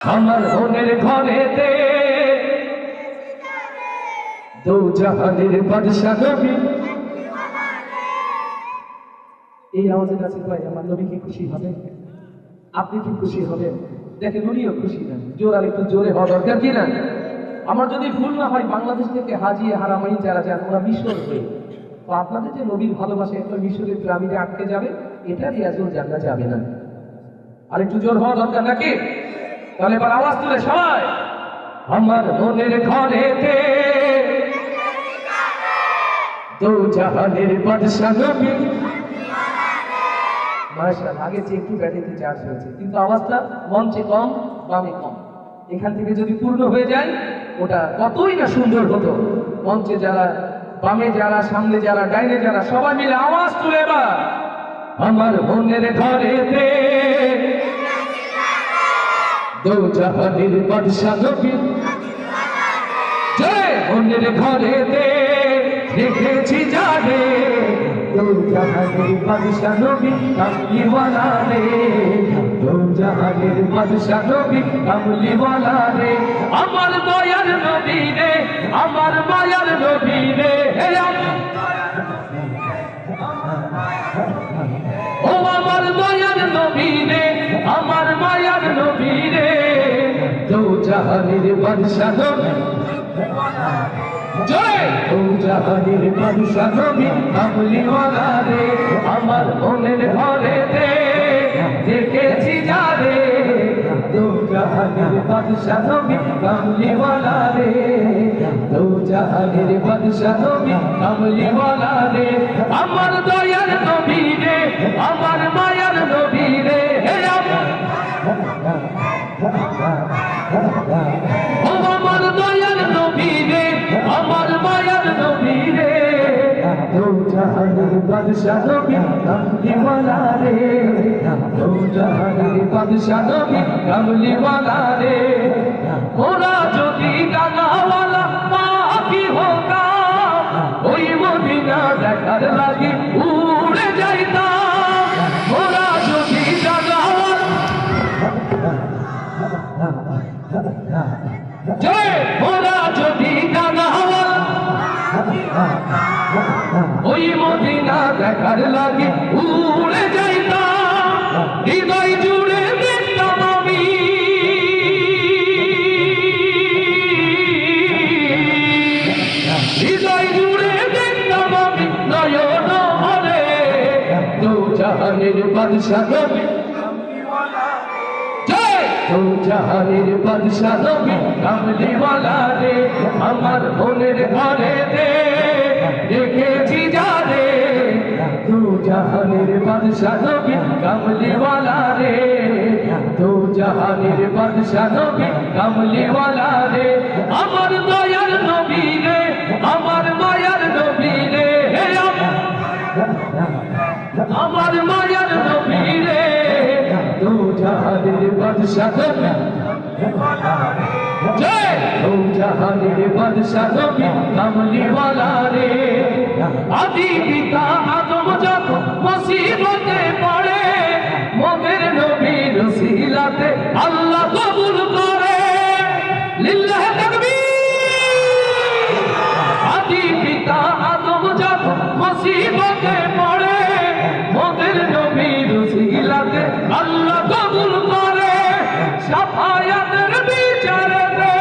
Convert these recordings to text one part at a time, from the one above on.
আমার মনের ঘরেতে দু জাহানের বাদশা নবী। এই আওয়াজের কাছে ভাই আমার নবী কি খুশি হবে? আপনি কি খুশি হবেন? দেখেন উনিও খুশি না, জোর আর একটু জোরে হওয়া দরকার কি না? আমার যদি ভুল না হয় বাংলাদেশ থেকে হাজি হারামাইন যারা যান ওরা মিশর হয়ে, তো আপনাদের যে নবীর ভালোবাসা একটা মিশরের গ্রামীণে আটকে যাবে, এটা রিয়াজুল জান্নাত যাবে না। আর একটু জোর হওয়া দরকার নাকি? তাহলে এবার আওয়াজ তুলে সবাই, আমার মনের ঘরেতে দু জাহানের বাদশা নবী। মাশাআল্লাহ, আগে চেয়ে একটু ব্যাটারিতে চার্জ হয়েছে, কিন্তু আওয়াজটা মঞ্চে কম, বামে কম। এখান থেকে যদি পূর্ণ হয়ে যায় ওটা কতই না সুন্দর হতো। মঞ্চে যারা, বামে যারা, সামনে যারা, ডাইনে যারা, সবাই মিলে আওয়াজ তুলে এবার, আমার মনের ঘরেতে দু জাহানের বাদশা নবী। জয় মনের ঘরেতে দেখেছি যারে দু জাহানের বাদশা নবী, কামলিওয়ালা রে। দু জাহানের বাদশা নবী, কামলিওয়ালা রে। আমার দয়ার নবী রে, আমার মায়ার নবী রে। ও আমার দয়ার নবী রে, আমার মায়ার নবী রে। দু জাহানের বাদশা নবী, জয় দু জাহানের বাদশা নবী, কামলিওয়ালা রে। আমার মনের ঘরেতে দেখেছি যারে দু জাহানের বাদশা নবী, কামলিওয়ালা রে। দু জাহানের বাদশা নবী, কামলিওয়ালা রে। আমার দয়ার নবী রে, আমার মায়ার নবী রে। ও আমার দয়ার নবী রে, আমার মায়ার নবী রে। দু জাহানের বাদশা নবী, কামলিওয়ালা রে। দু জাহানের বাদশা নবী, কামলিওয়ালা রে। ওরা যদি ডানাওয়ালা পাখি হতাম, ওই মদিনা দেখার লাগি উড়ে যাইতাম। ওরা যদি ডানাওয়ালা, জয় ওরা যদি ডানাওয়ালা ওই মদিনা দেখার লাগি উড়ে যাইতাম। হৃদয় জুড়ে দেখতাম আমি হৃদয় জুড়ে দেখতাম আমি নয়ন ভরে দু জাহানের বাদশা নবী। দু জাহানের বাদশা নবী, কামলিওয়ালা রে। আমার মনের ঘরেতে দেখেছি যারে দু জাহানের বাদশা নবী, কামলিওয়ালা রে। দু জাহানের বাদশা নবী, কামলিওয়ালা রে। আমার দয়ার নবী রে, আমার মায়ার নবী রে। আমার মায়ার নবী রে। দু জাহানের বাদশা নবী, জয় দু জাহানের বাদশা নবী, কামলিওয়ালা রে। আদি পিতা আদম যখন মুসিবতে পড়ে, মোদের নবীর ওসিলাতে আল্লাহ কবুল করে। লিল্লাহ তাকবীর। আদি পিতা আদম যখন মুসিবতে পড়ে, মোদের নবীর ওসিলাতে আল্লাহ কবুল করে। শাফায়াতের বিচারেতে,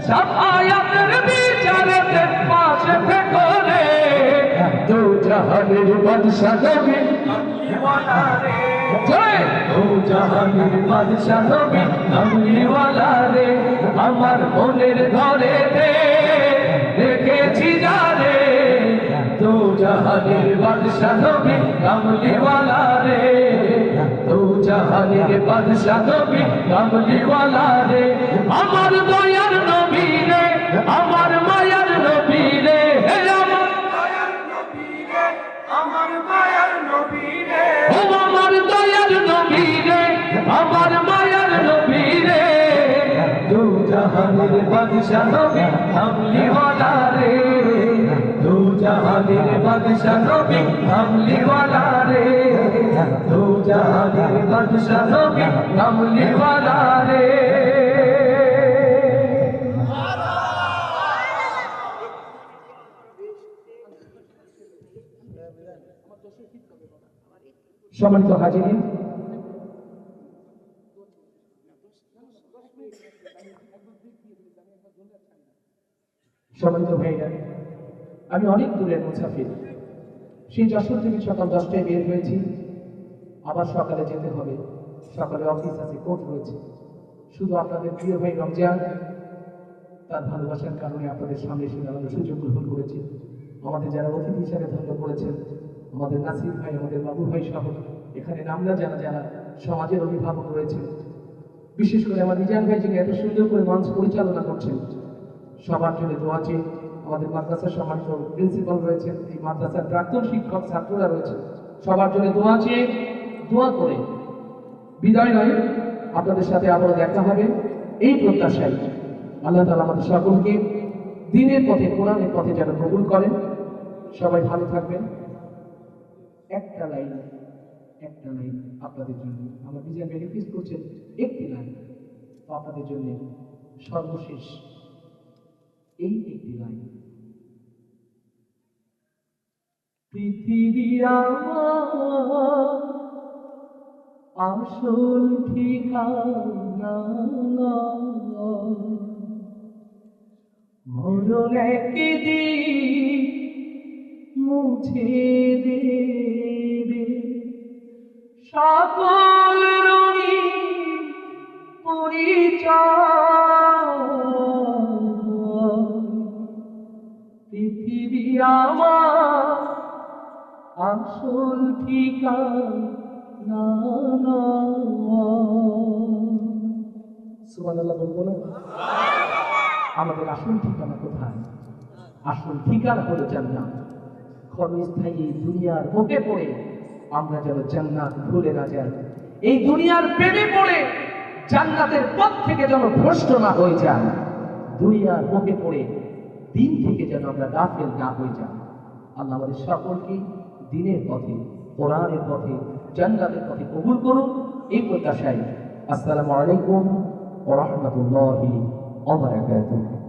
শাফায়াতের বিচারেতে পাশে থেকে রে দু জাহানের বাদশা নবী, জয় দু জাহানের বাদশা নবী, কামলিওয়ালা রে। আমার মনের ঘরেতে দেখেছি যারে দু জাহানের বাদশা নবী, কামলিওয়ালা রে। দু জাহানের বাদশা নবী, কামলিওয়ালা রে। আমার দয়ার নবী রে, আমার মায়ার নবী রে। আমার দয়ার নবী রে, আমার মায়ার নবী রে। ও আমার দয়ার নবী রে, আমার মায়ার নবী রে। দু জাহানের বাদশা নবী, কামলিওয়ালা রে। দু জাহানের বাদশা নবী, কামলিওয়ালা রে। দো জাহানের বাদশাহ নবী কামলি ওয়ালা রে। সম্মানিত হাজিরিন, সম্মানিত ভাইরা, আমি অনেক দূরের মুসাফির। সেই যশোর থেকে সকাল 10টায় বের হয়েছি, আবার সকালে যেতে হবে। সকালে অফিস আছে, কোর্ট রয়েছে। শুধু আপনাদের প্রিয় ভাই রমজান তার ভালোবাসার কারণে আপনাদের সামনে এসে দাঁড়ানোর সুযোগ গ্রহণ করেছে। আমাদের যারা অতিথি হিসাবে ধন্য করেছেন, আমাদের নাসির ভাই, আমাদের বাবু ভাই সহ এখানে নামলা যারা যারা সমাজের অভিভাবক রয়েছেন, বিশেষ করে আমার নিজাম ভাই যিনি এত সুন্দর করে মঞ্চ পরিচালনা করছেন, সবার জন্য দোয়া চেয়ে আমাদের মাদ্রাসার সম্মানিত প্রিন্সিপাল রয়েছেন, এই মাদ্রাসার প্রাক্তন শিক্ষক ছাত্ররা রয়েছে, সবার জন্য দোয়া চেয়ে দোয়া করে বিদায় নয়, আপনাদের সাথে আবারও দেখা হবে এই প্রত্যাশায়। আল্লাহ তাআলা আমাদের সকলকে দ্বীনের পথে, কোরআনের পথে যেন কবুল করেন। সবাই ভালো থাকবেন। একটা লাইন আপনাদের জন্য আমার নিজের রিকোয়েস্ট করছেন, একটি লাইন আপনাদের জন্য সর্বশেষ এই একটি লাইন। পৃথিবী আমার আসল ঠিকানা, মরণ একদিন মুছে দেবে সকল রঙিন পরিচয়। পৃথিবী আমার আসল ঠিকানা। সুবহানাল্লাহ বলবো না? আমাদের আসল ঠিকানা কোথায়? আসল ঠিকানা হলো জান্নাত। ক্ষণস্থায়ী এই দুনিয়ার মুখে পড়ে আমরা যেন জান্নাত ভুলে না যাই। এই দুনিয়ার প্রেমে পড়ে জান্নাতের পথ থেকে যেন ভ্রষ্ট না হয়ে যায়। দুনিয়ার মুখে পড়ে দিন থেকে যেন আমরা গাফেল না হয়ে যাই। আল্লাহ আমাদের সকলকে দিনের পথে, কোরআনের পথে, জান্নাতের পথে কবুল করুন এই প্রত্যাশায়। আসসালামু আলাইকুম ওয়া রাহমাতুল্লাহি ওয়া বারাকাতুহু।